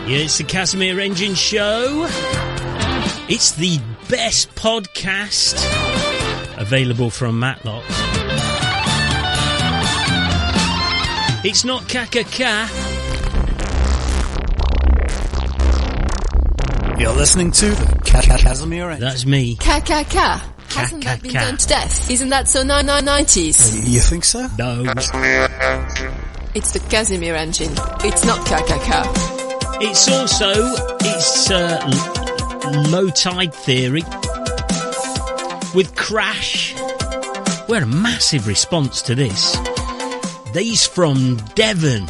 Yeah, it's the Casimir Engine Show. It's the best podcast available from Matlock. It's not caht. You're listening to the Casimir Engine. That's me. Caht. Hasn't that been done to death? Isn't that so 90s? You think so? No. It's the Casimir Engine. It's not caht. It's also, low tide theory with Crash. We had a massive response to this. These from Devon.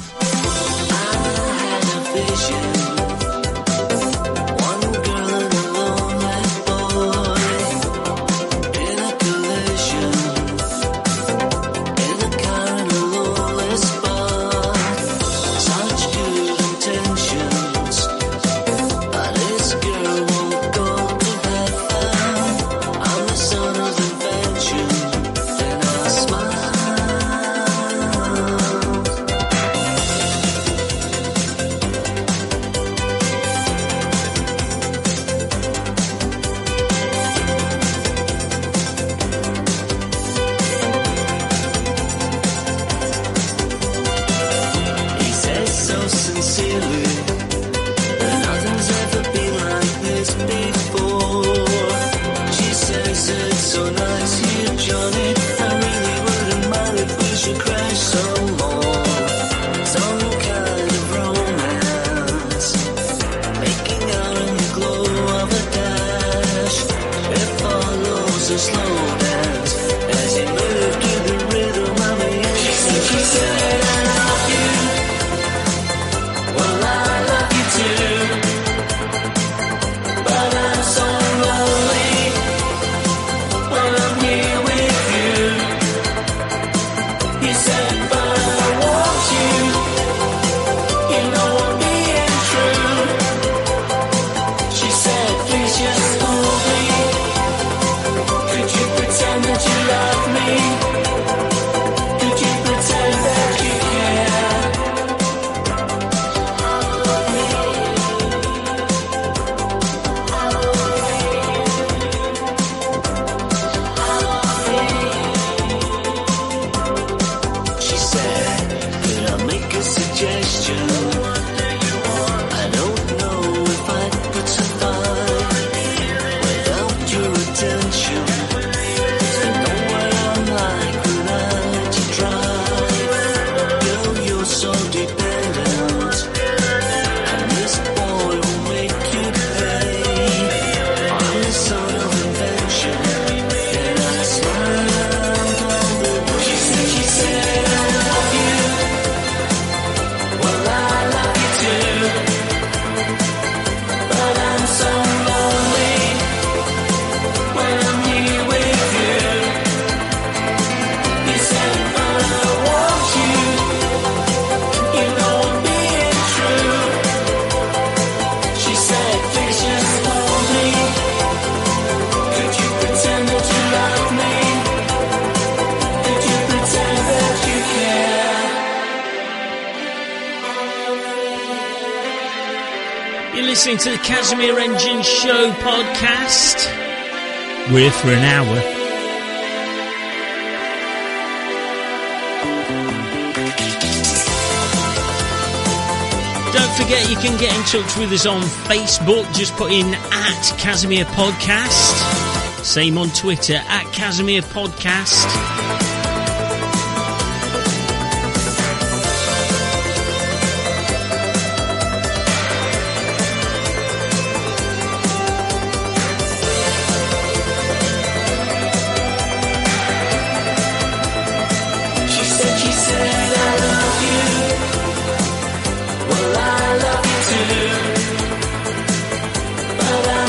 Listening to the Casimir Engine Show podcast. We're here for an hour. Don't forget you can get in touch with us on Facebook. Just put in @Casimir Podcast. Same on Twitter @Casimir Podcast.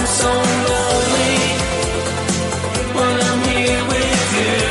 So lonely when I'm here with you.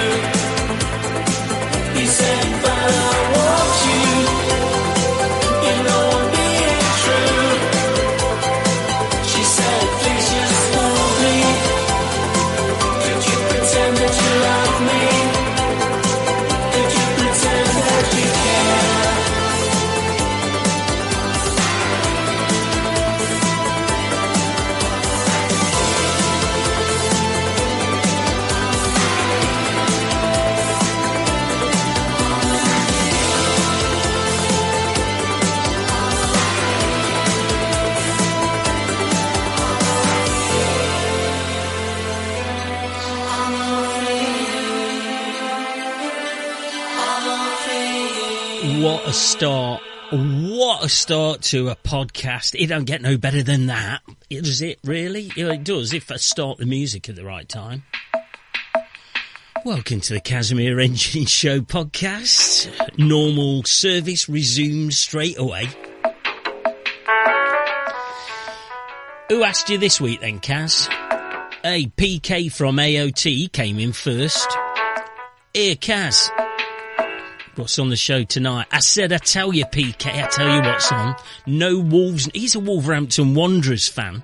What a start. What a start to a podcast. It don't get no better than that. Does it really? It does if I start the music at the right time. Welcome to the Casimir Engine Show podcast. Normal service resumes straight away. Who asked you this week then, Kaz? Hey, PK from AOT came in first. Here, Kaz. What's on the show tonight? I said, I tell you, PK, I tell you what's on. No Wolves. He's a Wolverhampton Wanderers fan.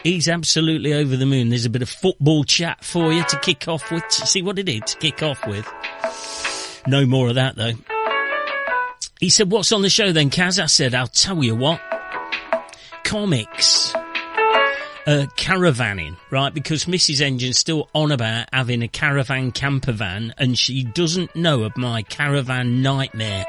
He's absolutely over the moon. There's a bit of football chat for you to kick off with. See what it is to kick off with. No more of that, though. He said, what's on the show then, Kaz? I said, I'll tell you what. Comics. Caravaning, right? Because Mrs. Engine's still on about having a caravan camper van and she doesn't know of my caravan nightmare.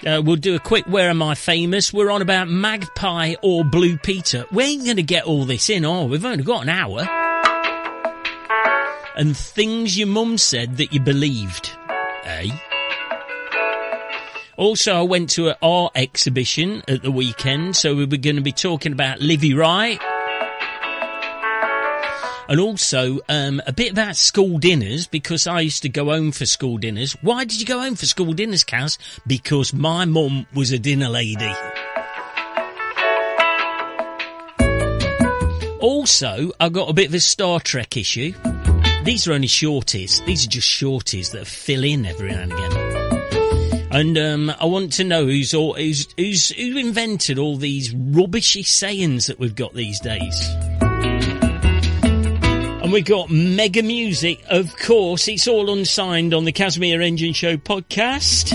We'll do a quick Where Am I Famous? We're on about Magpie or Blue Peter. We ain't going to get all this in, we've only got an hour. And things your mum said that you believed, eh? Also, I went to an art exhibition at the weekend, so we were going to be talking about Livy Wright. And also, a bit about school dinners, because I used to go home for school dinners. Why did you go home for school dinners, Kaz? Because my mum was a dinner lady. Also, I got a bit of a Star Trek issue. These are only shorties. These are just shorties that fill in every now and again. And I want to know who invented all these rubbishy sayings that we've got these days. And we got mega music, of course. It's all unsigned on the Casimir Engine Show podcast.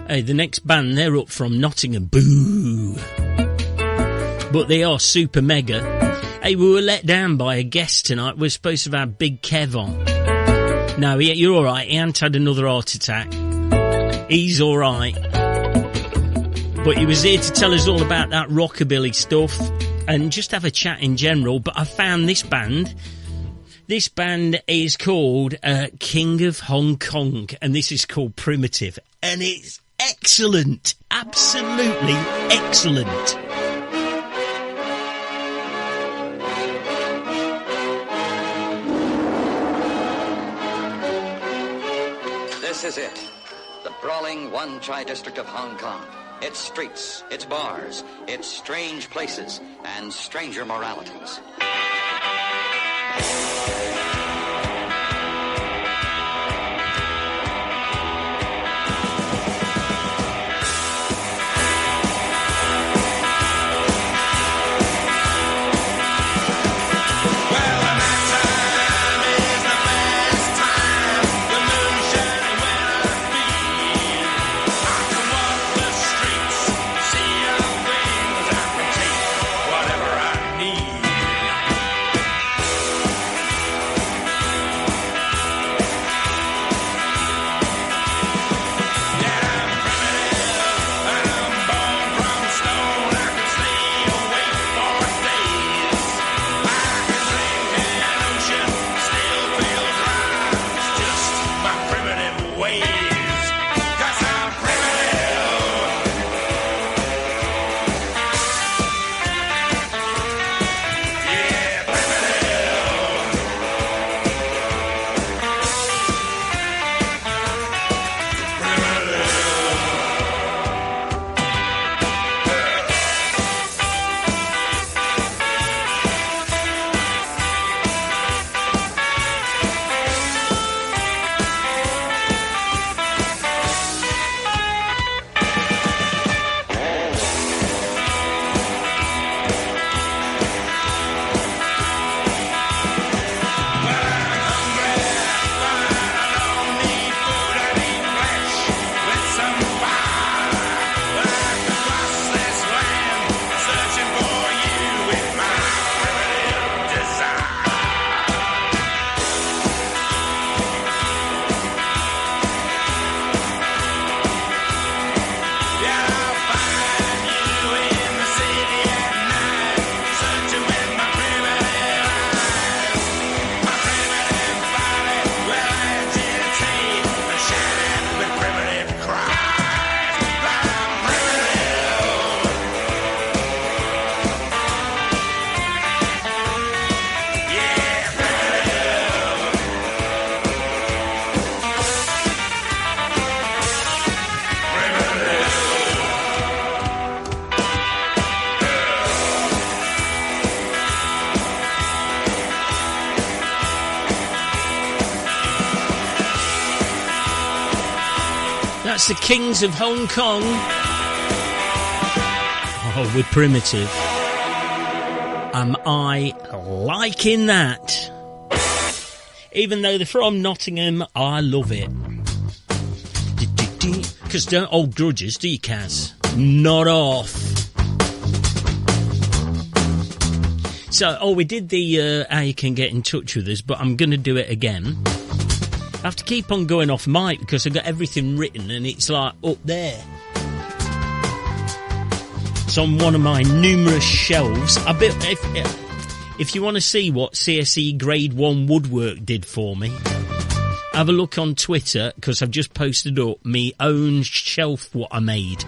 Hey, the next band, they're up from Nottingham. Boo! But they are super mega. Hey, we were let down by a guest tonight. We're supposed to have Big Kev on. No, you're all right. He hasn't had another heart attack. He's all right. But he was here to tell us all about that rockabilly stuff and just have a chat in general. But I found this band. This band is called King of Hong Kong, and this is called Primitive. And it's excellent. Absolutely excellent. This is it, the brawling Wan Chai district of Hong Kong. Its streets, its bars, its strange places, and stranger moralities. That's the Kings of Hong Kong. Oh, we're primitive. Am I liking that? Even though they're from Nottingham, I love it. Because don't hold grudges, do you, Kaz? Not off. So, we did the how you can get in touch with us, but I'm going to do it again. I have to keep on going off mic because I've got everything written and it's like up there. It's on one of my numerous shelves. I bet if you want to see what CSE Grade 1 woodwork did for me, have a look on Twitter because I've just posted up me own shelf what I made.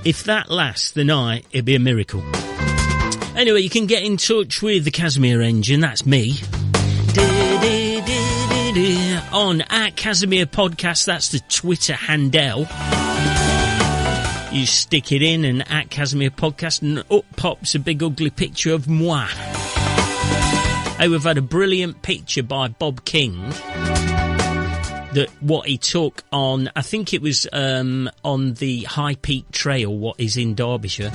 If that lasts the night, it'd be a miracle. Anyway, you can get in touch with the Casimir Engine, that's me. On @Casimir Podcast, that's the Twitter handle. You stick it in and @Casimir Podcast and up pops a big ugly picture of moi. Hey, we've had a brilliant picture by Bob King that what he took on, I think it was on the High Peak Trail, what is in Derbyshire.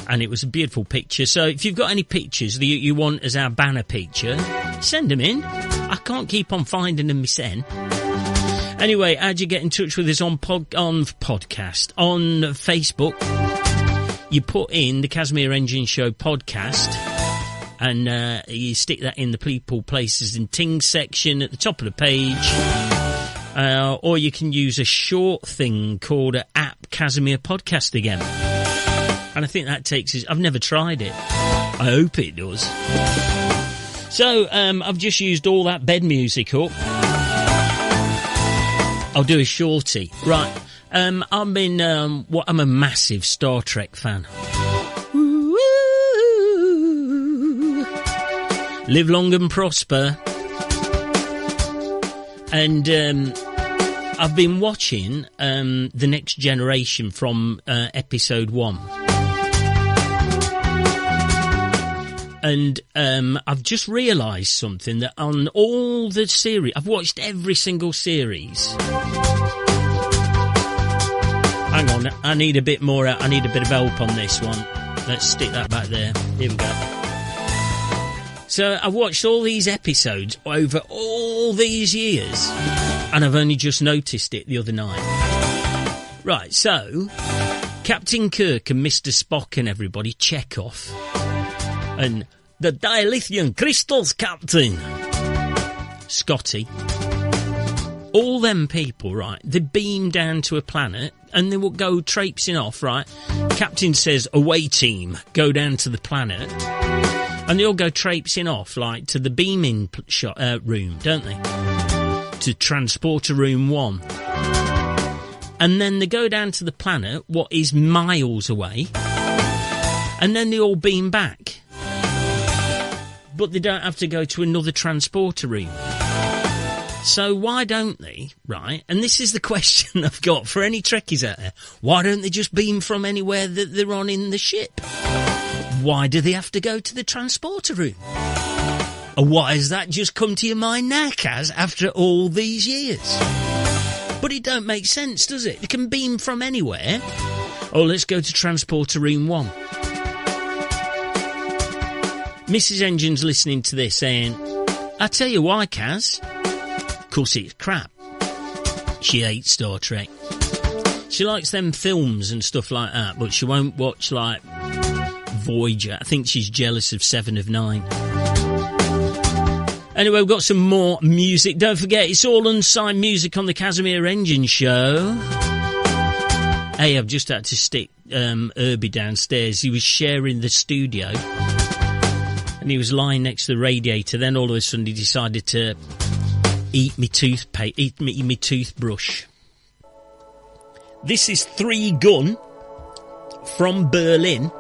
And it was a beautiful picture. So if you've got any pictures that you want as our banner picture, send them in. I can't keep on finding them myself. Anyway, how'd you get in touch with us on podcast? On Facebook, you put in the Casimir Engine Show podcast and you stick that in the people, places and things section at the top of the page. Or you can use a short thing called @ Casimir Podcast again. And I think that takes us... I've never tried it. I hope it does. So, I've just used all that bed music up. I'll do a shorty. Right. I'm a massive Star Trek fan. Ooh. Live long and prosper. And, I've been watching, The Next Generation from, episode 1. And I've just realised something, that on all the series... I've watched every single series. Hang on, I need a bit more... I need a bit of help on this one. Let's stick that back there. Here we go. So I've watched all these episodes over all these years, and I've only just noticed it the other night. Right, so... Captain Kirk and Mr. Spock and everybody, Chekhov... And the dilithium crystals, Captain. Scotty. All them people, right, they beam down to a planet and they will go traipsing off, right? Captain says, away team, go down to the planet. And they all go traipsing off, like, to the beaming room, don't they? To transporter room 1. And then they go down to the planet, what is miles away. And then they all beam back. But they don't have to go to another transporter room. So why don't they, right? And this is the question I've got for any Trekkies out there. Why don't they just beam from anywhere that they're on in the ship? Why do they have to go to the transporter room? Or why has that just come to your mind now, Kaz, after all these years? But it don't make sense, does it? They can beam from anywhere. Oh, let's go to transporter room 1. Mrs. Engine's listening to this saying, I tell you why, Kaz. Of course it's crap. She hates Star Trek. She likes them films and stuff like that, but she won't watch, like, Voyager. I think she's jealous of 7 of 9. Anyway, we've got some more music. Don't forget, it's all unsigned music on the Casimir Engine Show. Hey, I've just had to stick Herbie downstairs. He was sharing the studio. And he was lying next to the radiator. Then all of a sudden he decided to eat me toothbrush. This is 3 Gun from Berlin.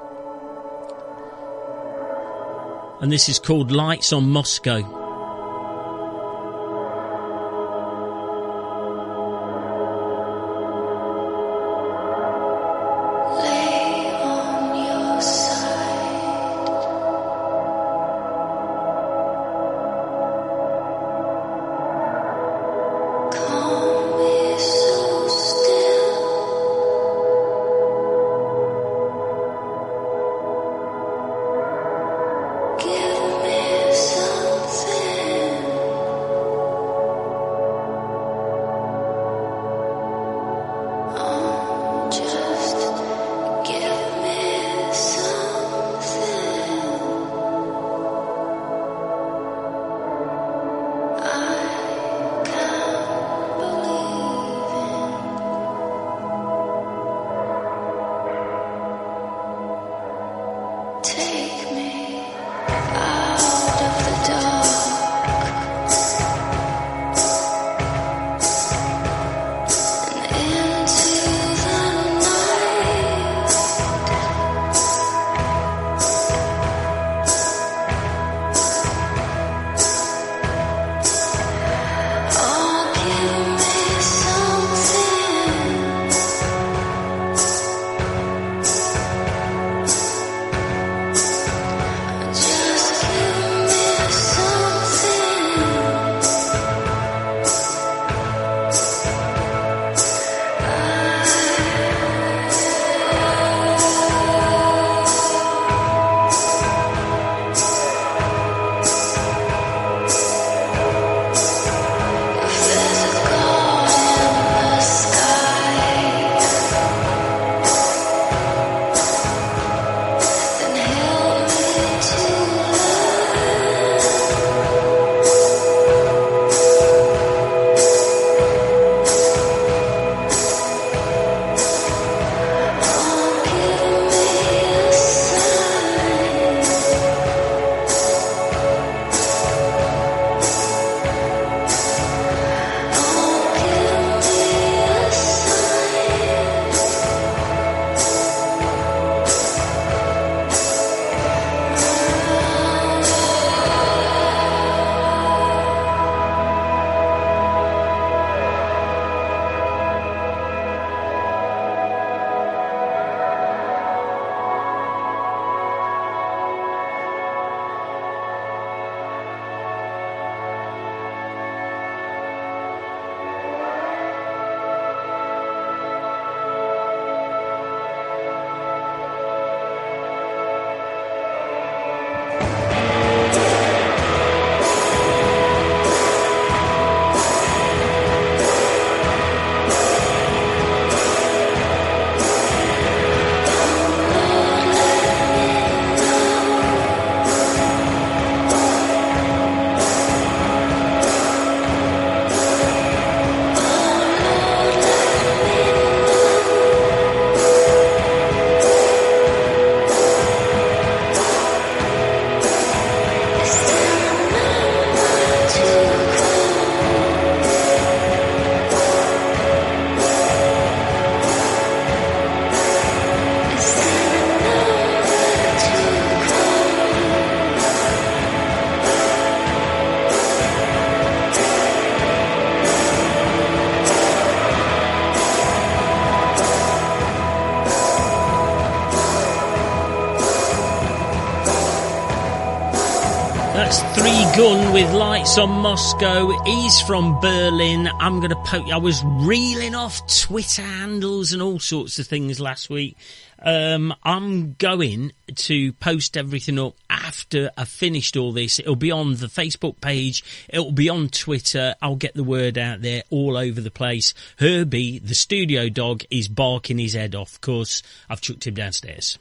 And this is called Lights on Moscow. Come That's Three Gun with Lights on Moscow. He's from Berlin. I'm going to poke... I was reeling off Twitter handles and all sorts of things last week. I'm going to post everything up after I've finished all this. It'll be on the Facebook page. It'll be on Twitter. I'll get the word out there all over the place. Herbie, the studio dog, is barking his head off. Of course, I've chucked him downstairs.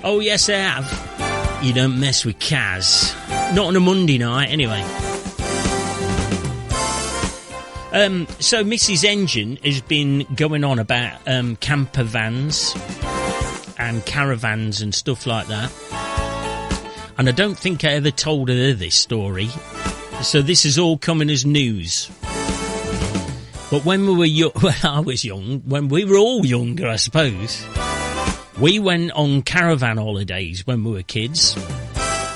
Oh, yes, I have. You don't mess with Kaz. Not on a Monday night, anyway. So Mrs. Engine has been going on about camper vans and caravans and stuff like that. And I don't think I ever told her this story. So this is all coming as news. But when we were young, well, I was young, when we were all younger, I suppose, we went on caravan holidays when we were kids.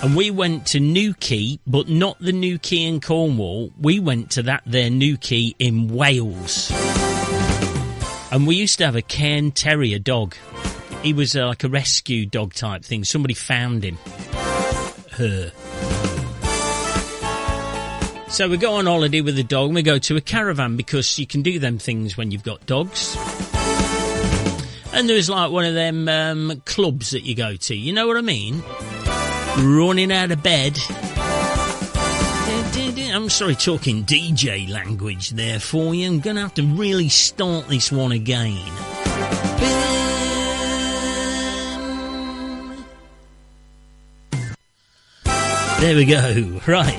And we went to Newquay, but not the Newquay in Cornwall. We went to that there Newquay in Wales. And we used to have a Cairn Terrier dog. He was like a rescue dog type thing. Somebody found him. Her. So we go on holiday with the dog and we go to a caravan because you can do them things when you've got dogs. And there's like one of them clubs that you go to. You know what I mean? Running out of bed. I'm sorry, talking DJ language there for you. I'm going to have to really start this one again. There we go. Right.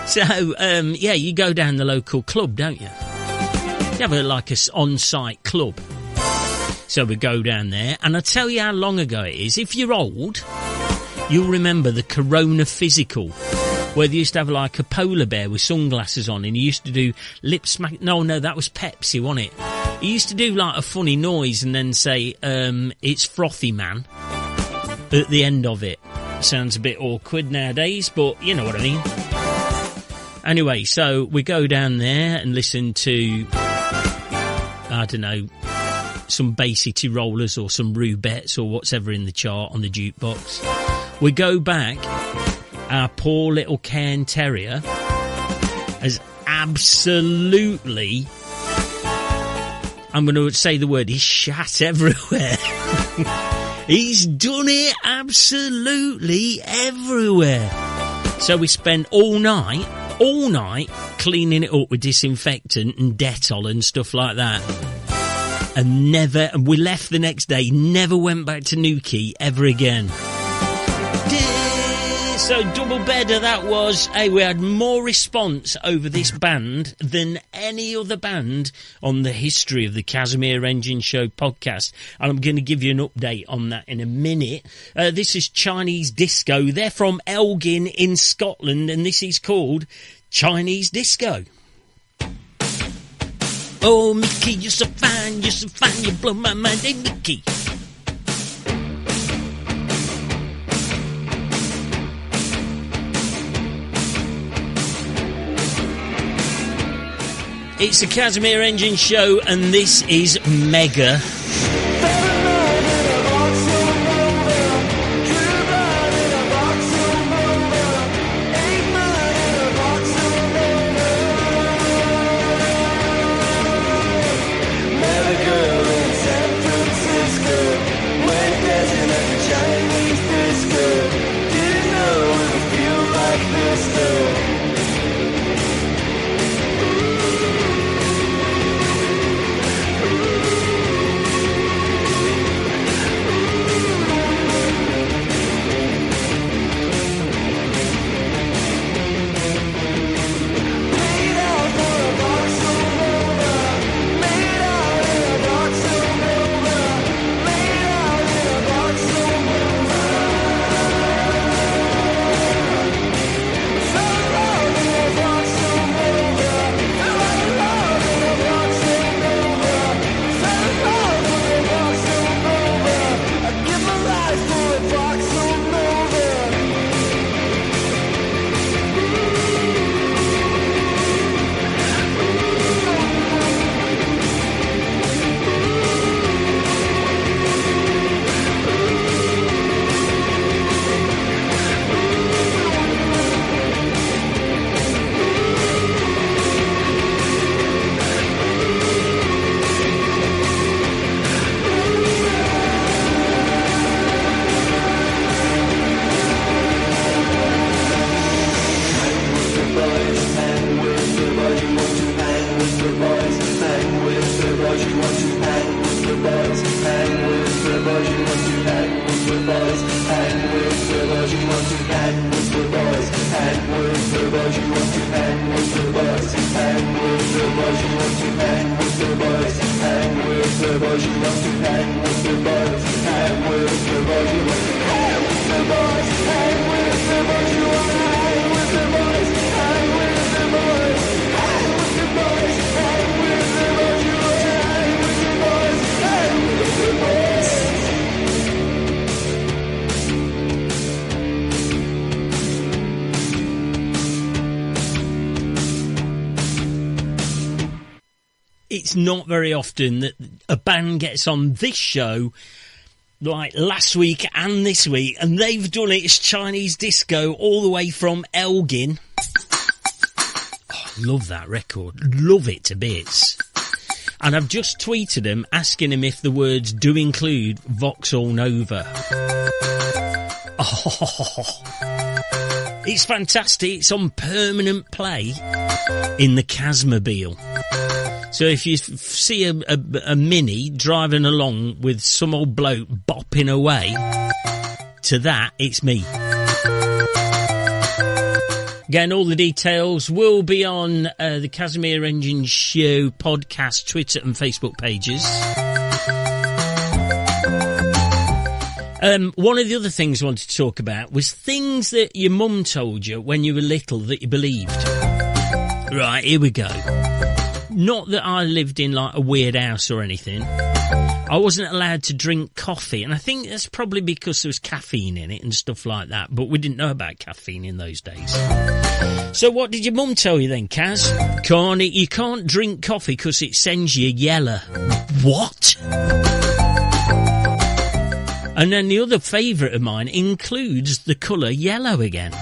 So, yeah, you go down the local club, don't you? You have like a on-site club. So we go down there, and I'll tell you how long ago it is. If you're old, you'll remember the Corona Physical, where they used to have like a polar bear with sunglasses on, and he used to do lip smack. No, that was Pepsi, wasn't it? He used to do like a funny noise and then say, it's Frothy Man at the end of it. Sounds a bit awkward nowadays, but you know what I mean. Anyway, so we go down there and listen to, I don't know, some Bay City Rollers or some Rubettes or whatever in the chart on the jukebox. We go back, our poor little Cairn Terrier has absolutely, I'm going to say the word, he's shat everywhere. He's done it absolutely everywhere. So we spent all night cleaning it up with disinfectant and Dettol and stuff like that. And we left the next day, never went back to Newquay ever again. So double better that was. Hey, we had more response over this band than any other band on the history of the Casimir Engine Show podcast. And I'm going to give you an update on that in a minute. This is Chinese Disco. They're from Elgin in Scotland, and this is called Chinese Disco. Oh, Mickey, you're so fine, you blow my mind, hey, Mickey. It's the Casimir Engine Show, and this is Mega. It's not very often that a band gets on this show, like last week and this week, and they've done it. It's Chinese disco all the way from Elgin. Oh, love that record. Love it to bits. And I've just tweeted him, asking him if the words do include Vauxhall Nova. Oh, it's fantastic. It's on permanent play in the Casimir. So if you see a Mini driving along with some old bloke bopping away to that, it's me. Again, all the details will be on the Casimir Engine Show podcast, Twitter and Facebook pages. One of the other things I wanted to talk about was things that your mum told you when you were little that you believed. Right, here we go. Not that I lived in like a weird house or anything. I wasn't allowed to drink coffee, and I think that's probably because there was caffeine in it and stuff like that, but we didn't know about caffeine in those days. So what did your mum tell you then, Kaz? You can't drink coffee because it sends you yellow. What? And then the other favourite of mine includes the colour yellow again.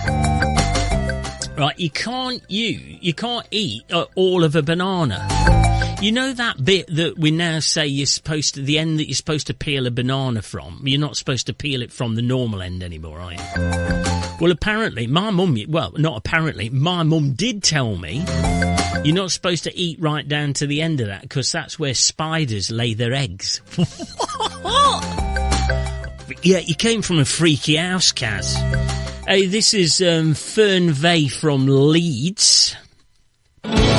Right, you can't eat all of a banana. You know that bit that we now say you're supposed to, the end that you're supposed to peel a banana from? You're not supposed to peel it from the normal end anymore, are you? Well, apparently, my mum did tell me you're not supposed to eat right down to the end of that because that's where spiders lay their eggs. Yeah, you came from a freaky house, Kaz. Hey, this is Fern Vey from Leeds. Yeah.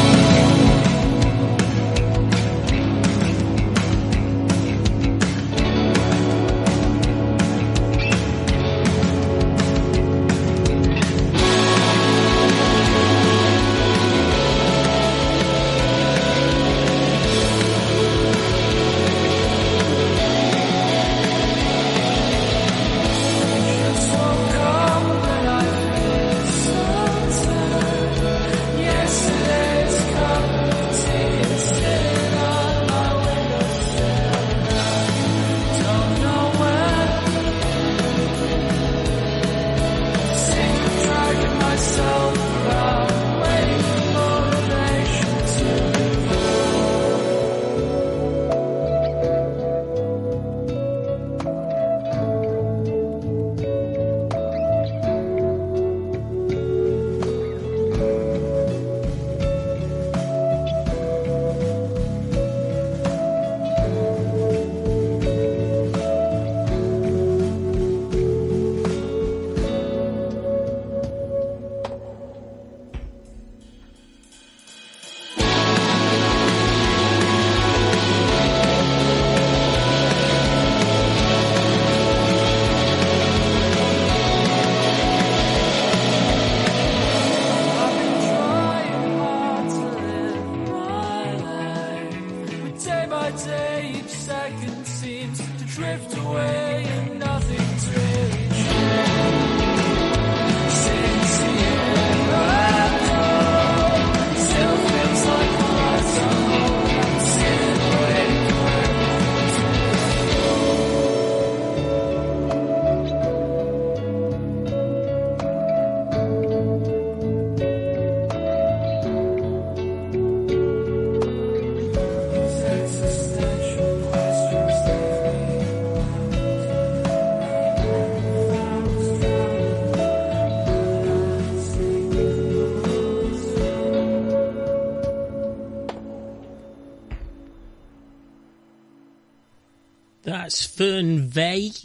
That's Fernvey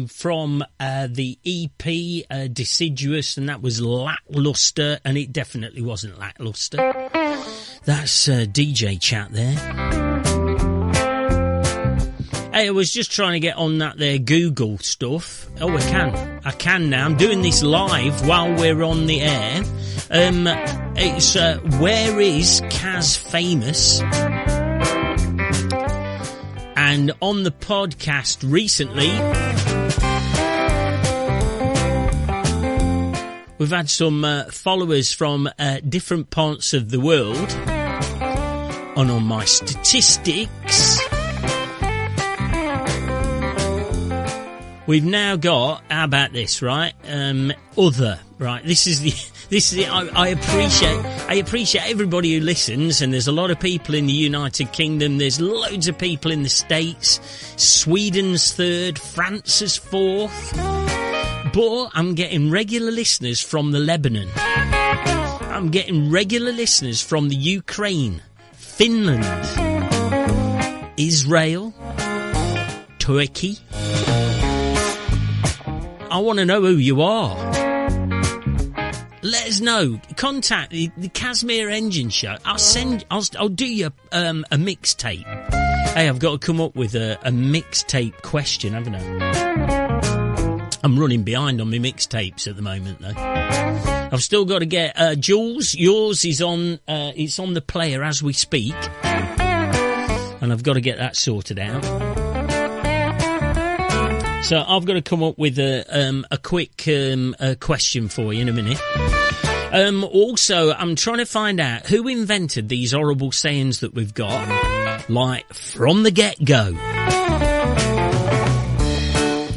from the EP Deciduous, and that was Lackluster, and it definitely wasn't lackluster. That's DJ chat there. Hey, I was just trying to get on that there Google stuff. Oh, I can now. I'm doing this live while we're on the air. It's Where is Kaz Famous? And on the podcast recently, we've had some followers from different parts of the world. And on my statistics, we've now got, how about this, right? Other, right? This is it. I appreciate everybody who listens, and there's a lot of people in the United Kingdom. There's loads of people in the States. Sweden's third, France is fourth. But I'm getting regular listeners from the Lebanon. I'm getting regular listeners from the Ukraine, Finland, Israel, Turkey. I want to know who you are. Let us know. Contact the Casimir Engine Show. I'll do you a mixtape. Hey, I've got to come up with a mixtape question, haven't I? I'm running behind on my mixtapes at the moment, though. I've still got to get Jules. Yours is on. It's on the player as we speak, and I've got to get that sorted out. So I've got to come up with a quick question for you in a minute. Also, I'm trying to find out who invented these horrible sayings that we've got, like, from the get-go.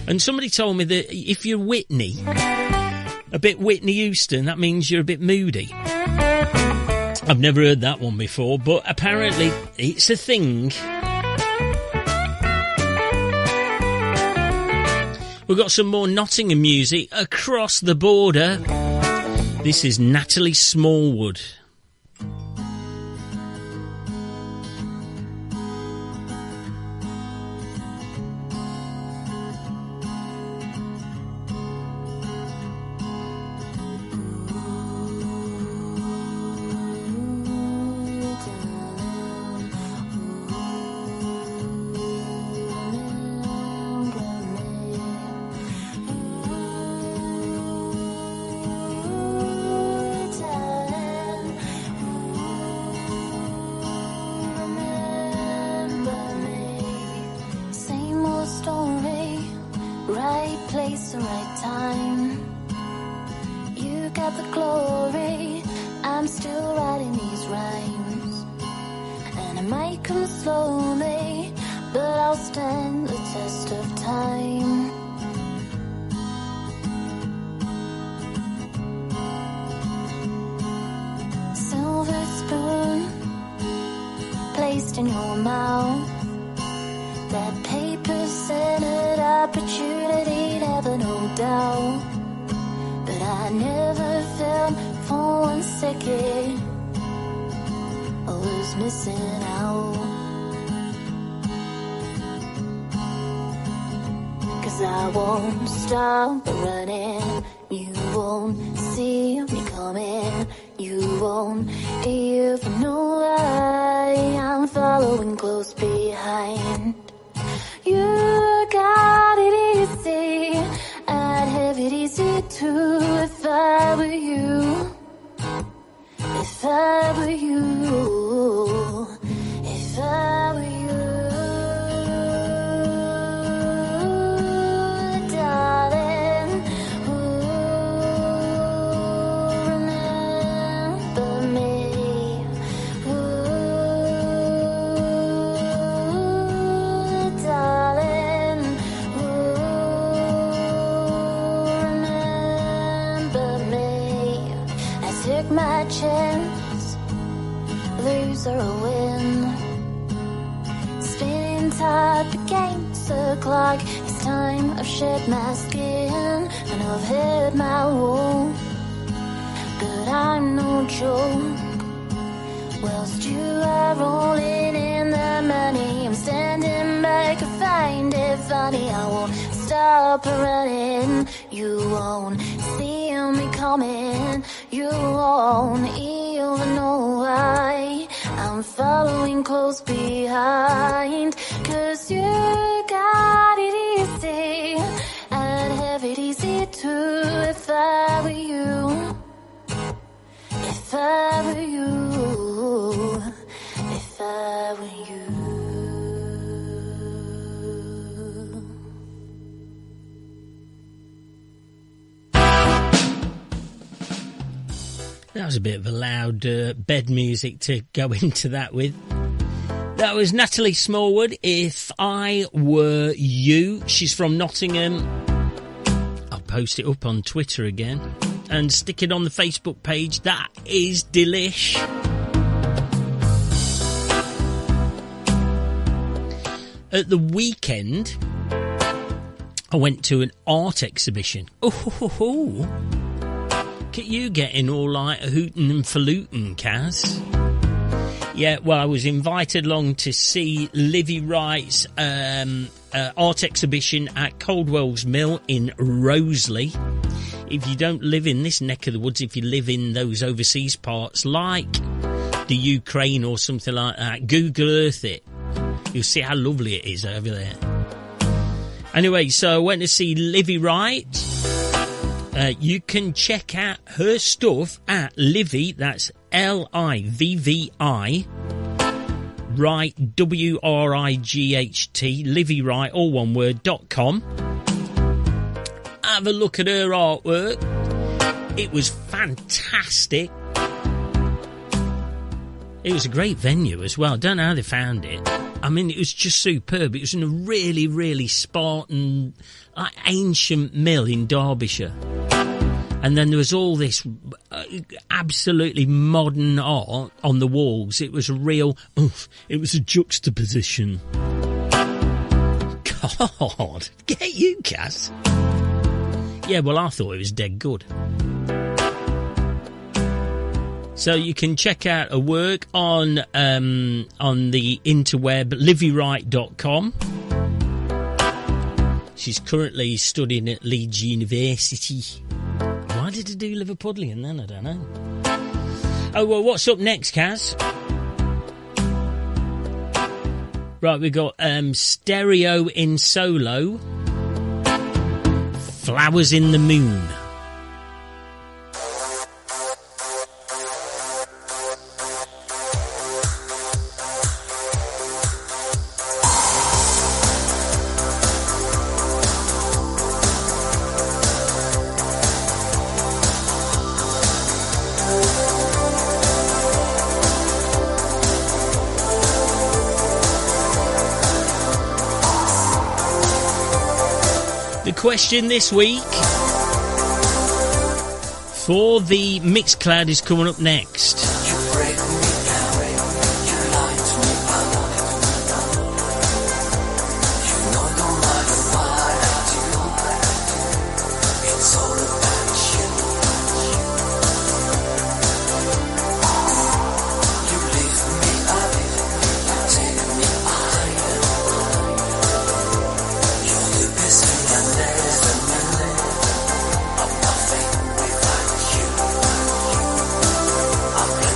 And somebody told me that if you're Whitney, a bit Whitney Houston, that means you're a bit moody. I've never heard that one before, but apparently it's a thing. We've got some more Nottingham music across the border. This is Natalie Smallwood. Whilst you are rolling in the money, I'm standing back to find every body, I won't stop running. You won't see me coming. You won't even know why I'm following close behind. 'Cause you got it easy, I'd have it easy too if I were you. If I were you. If I were you. That was a bit of a loud bed music to go into that with. That was Natalie Smallwood, If I Were You. She's from Nottingham. I'll post it up on Twitter again and stick it on the Facebook page. That is delish. At the weekend, I went to an art exhibition. Oh. Look at you getting all like hootin' and falutin', Kaz. Yeah, well, I was invited along to see Livy Wright's art exhibition at Coldwell's Mill in Roseley. If you don't live in this neck of the woods, if you live in those overseas parts like the Ukraine or something like that, Google Earth it. You'll see how lovely it is over there. Anyway, so I went to see Livy Wright. You can check out her stuff at Livy, that's Livvi, Wright, WRIGHT, Livy Wright, all one word, .com. Have a look at her artwork. It was fantastic. It was a great venue as well. Don't know how they found it. I mean, it was just superb. It was in a really, really Spartan, ancient mill in Derbyshire. And then there was all this absolutely modern art on the walls. It was a real, it was a juxtaposition. God, get you, Cass. Yeah, well, I thought it was dead good. So you can check out her work on the interweb, livywright.com. She's currently studying at Leeds University. Why did I do Liverpudlian then? I don't know. Oh, well, what's up next, Kaz? Right, we've got Stereo in Solo, Flowers in the Moon. Question this week for the Mixcloud is coming up next. I'm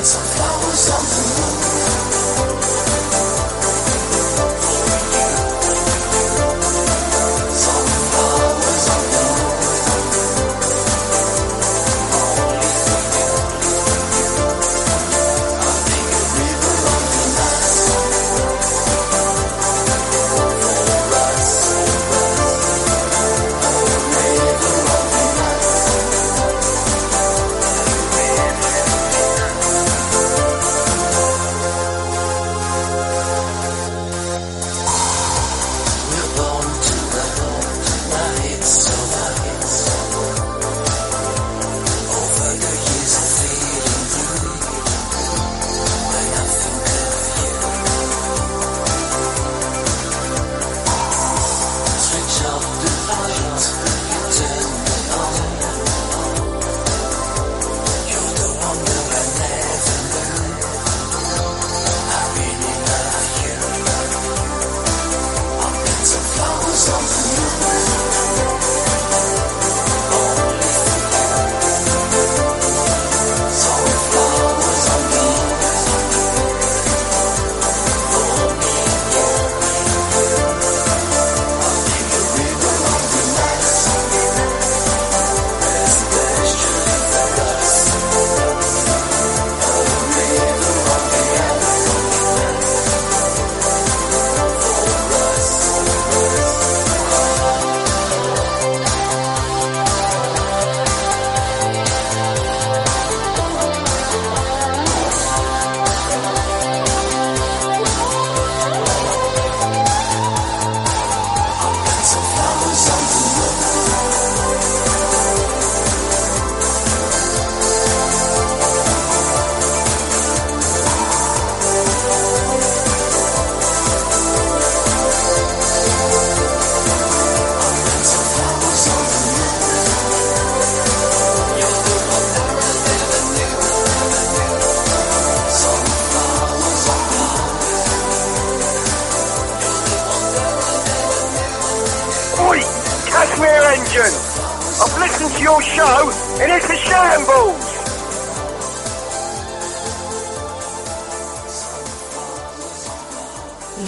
your show and it's a shambles.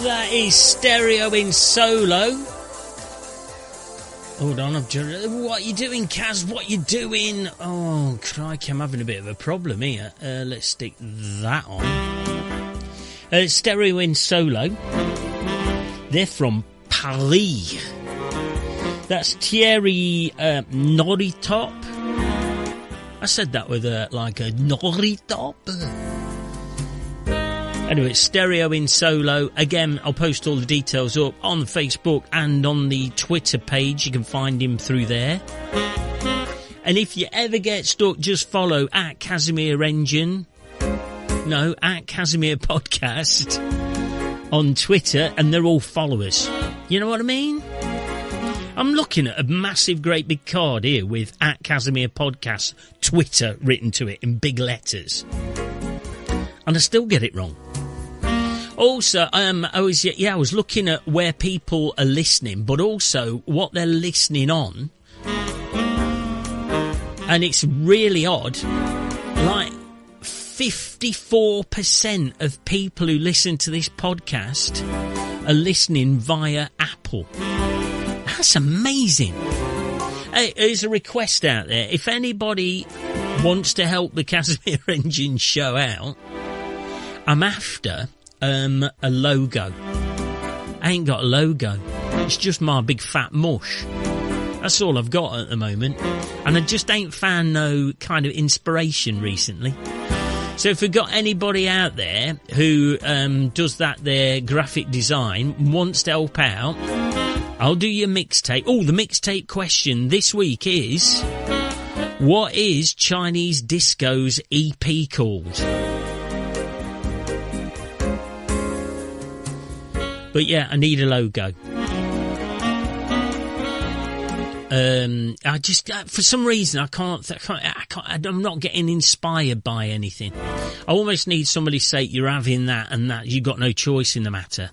That is Stereo in Solo. Hold on, what are you doing, Kaz? What you doing? Oh, crikey, I'm having a bit of a problem here. Let's stick that on. Stereo in Solo. They're from Paris. That's Thierry Noritop. I said that with like a Noritop. Anyway, Stereo in Solo. Again, I'll post all the details up on Facebook and on the Twitter page. You can find him through there. And if you ever get stuck, just follow at Casimir Engine. No, at Casimir Podcast on Twitter, and they're all followers. You know what I mean? I'm looking at a massive, great big card here with at Casimir Podcast Twitter written to it in big letters. And I still get it wrong. Also, I was looking at where people are listening, but also what they're listening on. And it's really odd. Like, 54% of people who listen to this podcast are listening via Apple. That's amazing. Hey, there's a request out there. If anybody wants to help the Casimir Engine show out, I'm after a logo. I ain't got a logo. It's just my big fat mush. That's all I've got at the moment. And I just ain't found no kind of inspiration recently. So if we've got anybody out there who does that, their graphic design, wants to help out, I'll do your mixtape. Oh, the mixtape question this week is, what is Chinese Disco's EP called? But yeah, I need a logo. I just, for some reason, I'm not getting inspired by anything. I almost need somebody to say, you're having that and that, you got no choice in the matter.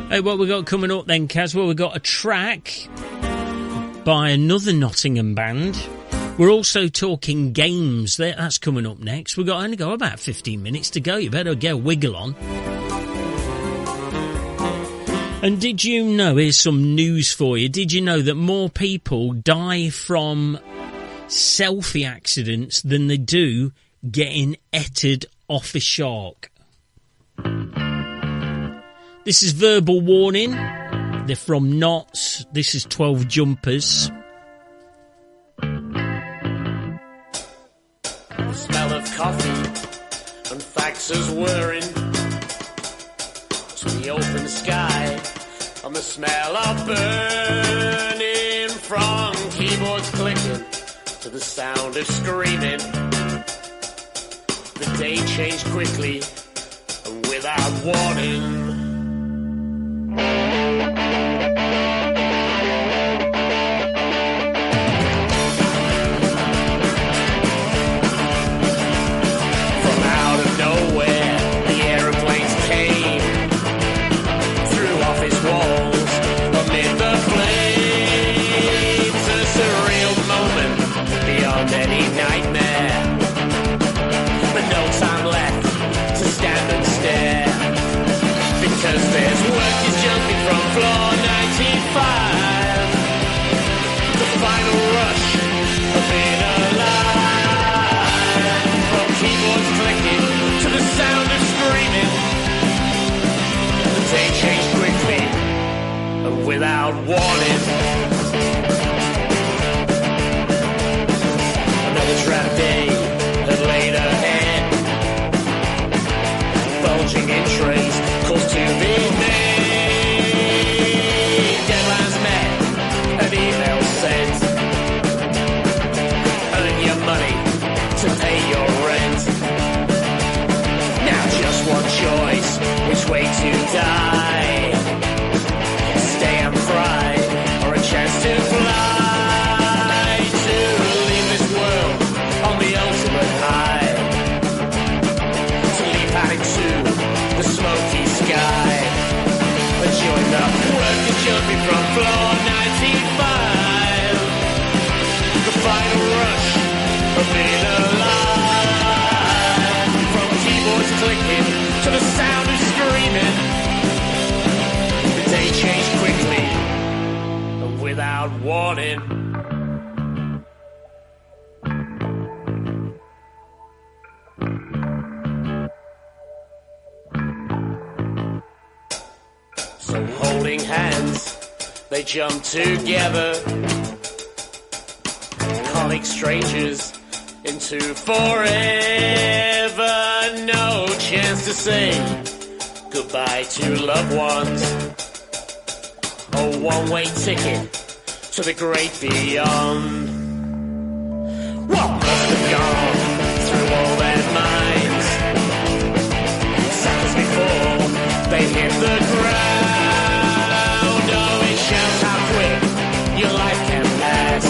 Hey, what we got coming up then, Kaz? Well, we got a track by another Nottingham band. We're also talking games. That's coming up next. We've only got about 15 minutes to go. You better get a wiggle on. And did you know, here's some news for you. Did you know that more people die from selfie accidents than they do getting etted off a shark? This is Verbal Warning. They're from Knots. This is 12 Jumpers. The smell of coffee and faxes whirring to the open sky, and the smell of burning from keyboards clicking to the sound of screaming. The day changed quickly and without warning. Without warning, another trap day had laid ahead. Bulging entries, calls to be made, deadlines met, an email sent. Earn your money to pay your rent. Now just one choice, which way to die? Stay and fry, or a chance to fly, to leave this world on the ultimate high, to leap out into the smoky sky. jumping from floor 95. The final rush of being alive. From keyboards clicking to the sound of screaming. The day changed quickly and without warning. So holding hands, they jump together. Comic strangers into forever. No chance to say goodbye to loved ones. A one-way ticket to the great beyond. What must have gone through all their minds? Seconds before they hit the ground. Oh, it shows how quick your life can pass.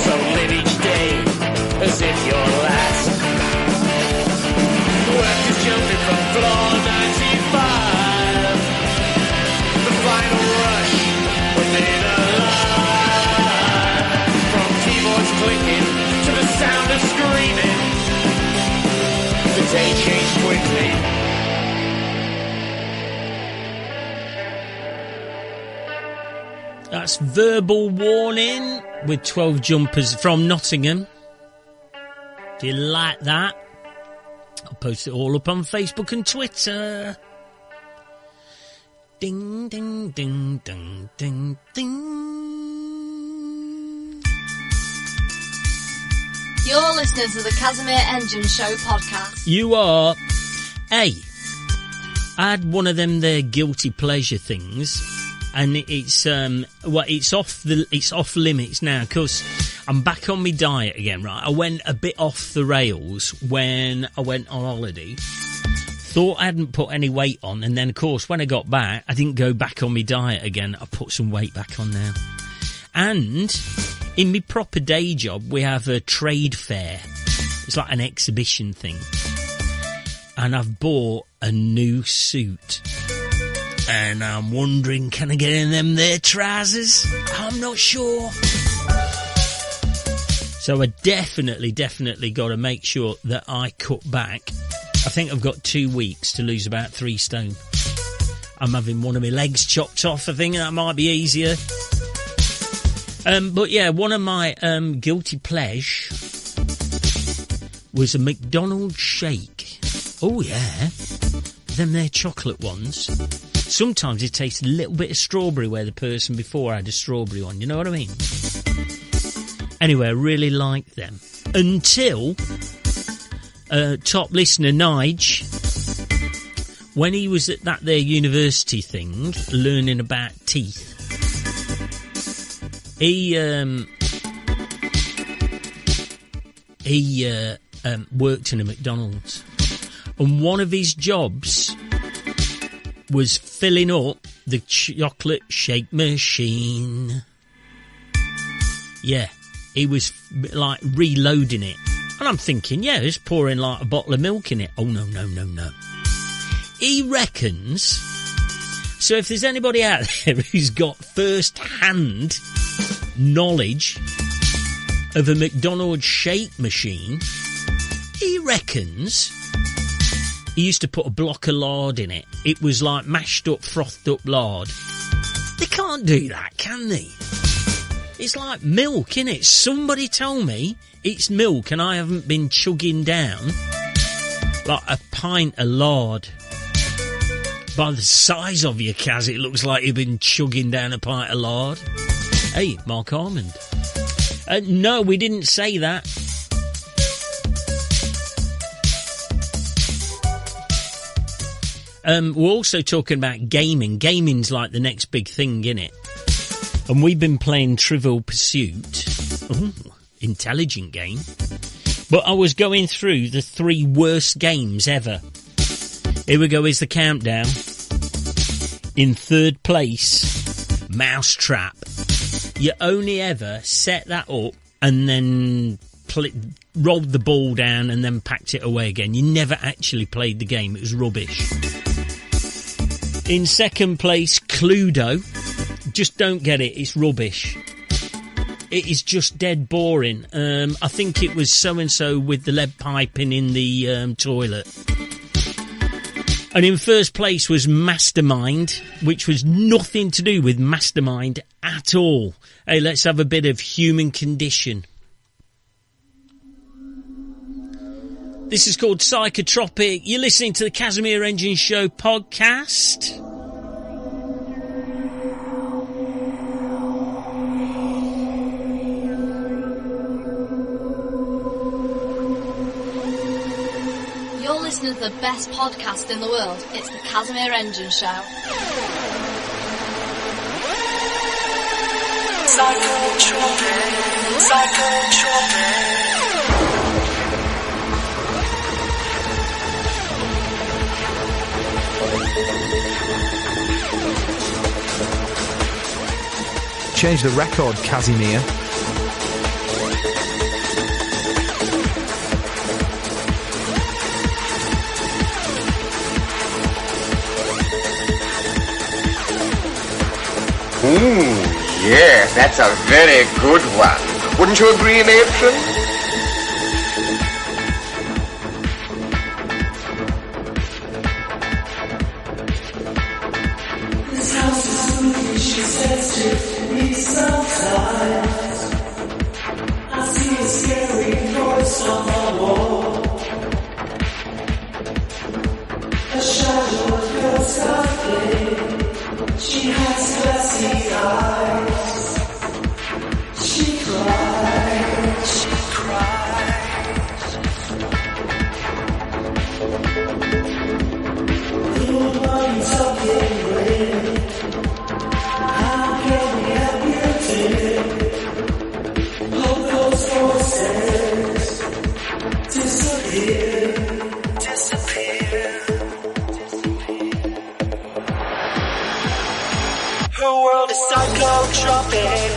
So live each day as if you're last. Workers jumping from floor 95. The final rush of being alive. From keyboards clicking to the sound of screaming. The day changed quickly. That's Verbal Warning with 12 Jumpers from Nottingham. Do you like that? I'll post it all up on Facebook and Twitter. Ding, ding, ding, ding, ding, ding. You're listening to the Casimir Engine Show podcast. You are. Hey, I had one of them there guilty pleasure things. And it's it's off limits now because I'm back on my diet again, right? I went a bit off the rails when I went on holiday. Thought I hadn't put any weight on, and then of course when I got back, I didn't go back on my diet again. I put some weight back on now. And in my proper day job, we have a trade fair. It's like an exhibition thing. And I've bought a new suit. And I'm wondering, can I get in them there trousers? I'm not sure. So I definitely got to make sure that I cut back. I think I've got 2 weeks to lose about 3 stone. I'm having one of my legs chopped off. I think that might be easier. But yeah, one of my guilty pleasures was a McDonald's shake. Oh yeah, them there chocolate ones. Sometimes it tastes a little bit of strawberry where the person before had a strawberry on. You know what I mean? Anyway, I really like them. Until top listener Nige, when he was at that there university thing, learning about teeth, he worked in a McDonald's. And one of his jobs was filling up the chocolate shake machine. Yeah, he was like reloading it. And I'm thinking, yeah, he's pouring like a bottle of milk in it. Oh, no. He reckons, so if there's anybody out there who's got first-hand knowledge of a McDonald's shake machine, he reckons he used to put a block of lard in it. It was like mashed up, frothed up lard. They can't do that, can they? It's like milk, innit? Somebody tell me it's milk and I haven't been chugging down like a pint of lard. By the size of your Kaz, it looks like you've been chugging down a pint of lard. Hey, Mark Armand. No, we didn't say that. We're also talking about gaming. Gaming's like the next big thing, innit? And we've been playing Trivial Pursuit. Ooh, intelligent game. But I was going through the 3 worst games ever. Here we go, here's the countdown. In 3rd place, Mousetrap. You only ever set that up and then rolled the ball down and then packed it away again. You never actually played the game. It was rubbish. In second place, Cluedo. Just don't get it, it's rubbish. It is just dead boring. I think it was so-and-so with the lead piping in the toilet. And in first place was Mastermind, which was nothing to do with Mastermind at all. Hey, let's have a bit of Human Condition. This is called Psychotropic. You're listening to the Casimir Engine Show podcast. You're listening to the best podcast in the world. It's the Casimir Engine Show. Change the record, Casimir. Yes, that's a very good one. Wouldn't you agree, Matron? This house is spooky, she says to me sometimes. I see a scary voice on the wall. A shadow of your softly. She has glassy eyes. She cries. She cries. Who are you talking with? How can we help you today? Hope those voices disappear. Her world is psychotropic.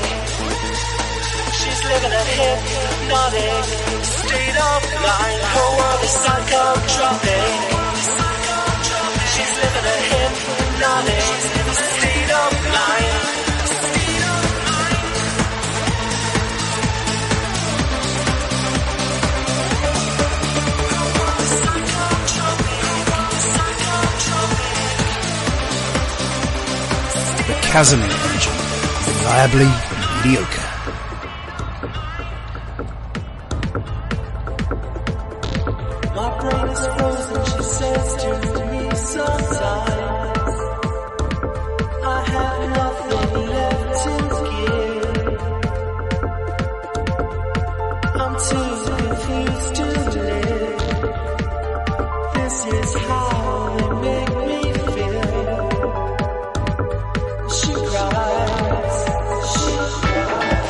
She's living a hypnotic state of mind. Her world is psychotropic. She's living a hypnotic state of mind. Casimir Engine, reliably mediocre. My brain is frozen, she says to me sometimes. I have nothing left to give. I'm too confused to live. This is how they make me feel. She cries, she cries.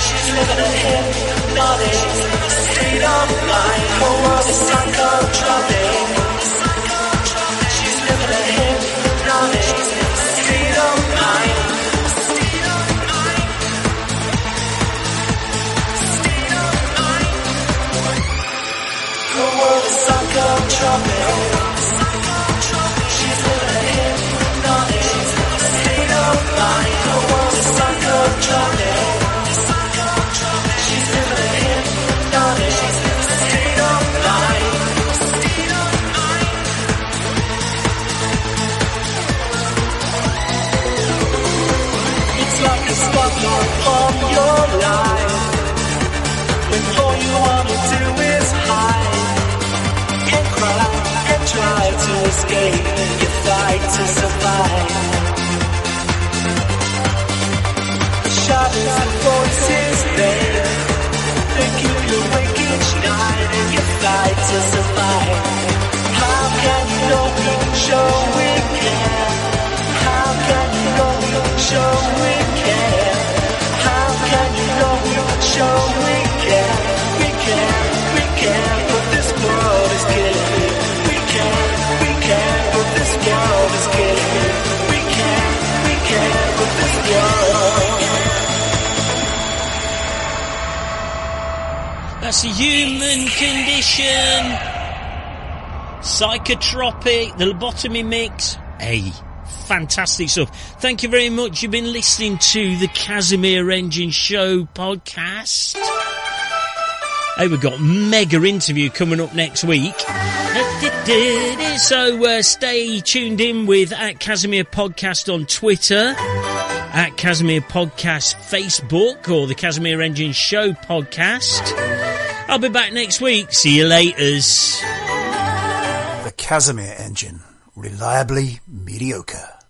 She's living a hypnotic state of mind. Her world is psychotropic. She's living a hypnotic state of mind. Her world is psychotropic. She's living a hypnotic state of mind. Her world is psychotropic. She's living a hypnotic state of mind. It's like a spotlight on your life, when all you wanna do is hide and cry and try to escape. You fight to survive. Shadows and voices there, they keep you awake each night. Human Condition, Psychotropic, the Lobotomy Mix. Hey, fantastic stuff. Thank you very much. You've been listening to the Casimir Engine Show podcast. Hey, we've got a mega interview coming up next week. So stay tuned in with @Casimir Podcast on Twitter, @Casimir Podcast Facebook, or the Casimir Engine Show podcast. I'll be back next week. See you laters. The Casimir Engine. Reliably mediocre.